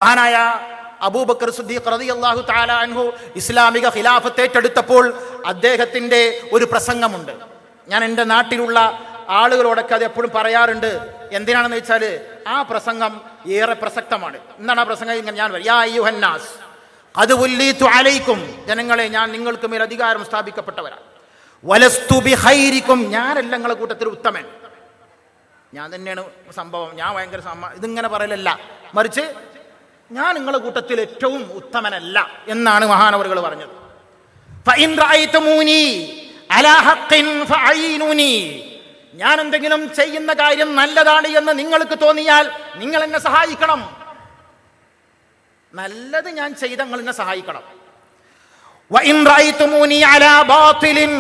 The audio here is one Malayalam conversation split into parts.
മഹാനായ അബൂബക്കർ സിദ്ദീഖ് റളിയല്ലാഹു തആല അൻഹു ഇസ്ലാമിക ഖിലാഫത്ത് ഏറ്റെടുത്തപ്പോൾ അദ്ദേഹത്തിൻ്റെ ഒരു പ്രസംഗമുണ്ട്. ഞാൻ എൻ്റെ നാട്ടിലുള്ള ആളുകളോടൊക്കെ അത് എപ്പോഴും പറയാറുണ്ട്. എന്തിനാണെന്ന് വെച്ചാൽ ആ പ്രസംഗം ഏറെ പ്രസക്തമാണ്. എന്താണ് ആ പ്രസംഗം? ഞാൻ യാ അയ്യുഹന്നാസ് ഖദ് വല്ലീതു അലൈക്കും, ജനങ്ങളെ ഞാൻ നിങ്ങൾക്ക് മേൽ അധികാരം സ്ഥാപിക്കപ്പെട്ടവരാണ്. വലസ്തു ബിഖൈരിക്കും, ഞാനല്ല നിങ്ങളുടെ കൂട്ടത്തിൽ ഉത്തമൻ. ഞാൻ തന്നെയാണ് സംഭവം, ഞാൻ ഭയങ്കര ഇതിങ്ങനെ പറയലല്ല, മറിച്ച് ഞാൻ നിങ്ങളുടെ കൂട്ടത്തിൽ ഏറ്റവും ഉത്തമനല്ല എന്നാണ് മഹാനവറുകൾ പറഞ്ഞത്. ഫഇൻ റഅയ്തുമൂനി അലാ ഹഖ്ഖിൻ ഫഅയ്നൂനി, ഞാൻ എന്തെങ്കിലും ചെയ്യുന്ന കാര്യം നല്ലതാണ് എന്ന് നിങ്ങൾക്ക് തോന്നിയാൽ നിങ്ങൾ എന്നെ സഹായിക്കണം. നല്ലത് ഞാൻ ചെയ്ത നിങ്ങൾ എന്നെ സഹായിക്കണം. വഇൻ റഅയ്തുമൂനി അലാ ബാത്തിലിൻ,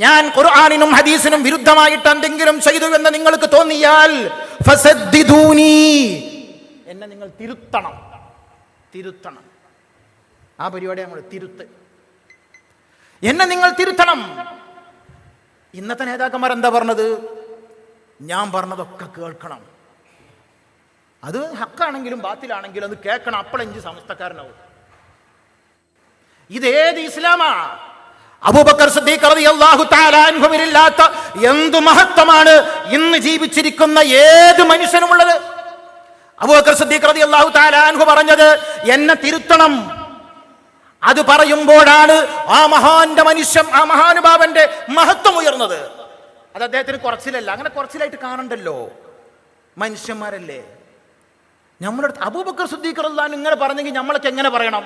ഞാൻ ഖുർആനിനും ഹദീസിനും വിരുദ്ധമായിട്ട് എന്തെങ്കിലും ചെയ്തു എന്ന് നിങ്ങൾക്ക് തോന്നിയാൽ ഫസദ്ദിദൂനി, എന്നെ നിങ്ങൾ തിരുത്തണം. ആ പരിപാടി നമ്മൾ തിരുത്ത്, എന്നെ നിങ്ങൾ തിരുത്തണം. ഇന്നത്തെ നേതാക്കന്മാർ എന്താ പറഞ്ഞത്? ഞാൻ പറഞ്ഞതൊക്കെ കേൾക്കണം, അത് ഹക്കാണെങ്കിലും ബാത്തിലാണെങ്കിലും അത് കേൾക്കണം, അപ്പോഴെഞ്ച് സമസ്തക്കാരനാവും. ഇതേത് ഇസ്ലാമാ? അബൂബക്കർ സിദ്ദീഖ് റളിയല്ലാഹു തആല അൻഹുവിനില്ലാത്ത എന്തു മഹത്വമാണ് ഇന്ന് ജീവിച്ചിരിക്കുന്ന ഏത് മനുഷ്യനുമുള്ളത്. അബൂബക്കർ സിദ്ദീഖ് റളിയല്ലാഹു തആല അൻഹു പറഞ്ഞത് എന്നെ തിരുത്തണം. അത് പറയുമ്പോഴാണ് ആ മഹാനുഭാവന്റെ മഹത്വം ഉയർന്നത്. അത് അദ്ദേഹത്തിന് കുറച്ചിലല്ല, അങ്ങനെ കുറച്ചിലായിട്ട് കാണണ്ടല്ലോ, മനുഷ്യന്മാരല്ലേ. നമ്മുടെ അബൂബക്കർ സിദ്ദീഖ് റളിയല്ലാഹു അൻഹു ഇങ്ങനെ പറഞ്ഞെങ്കിൽ നമ്മളൊക്കെ എങ്ങനെ പറയണം?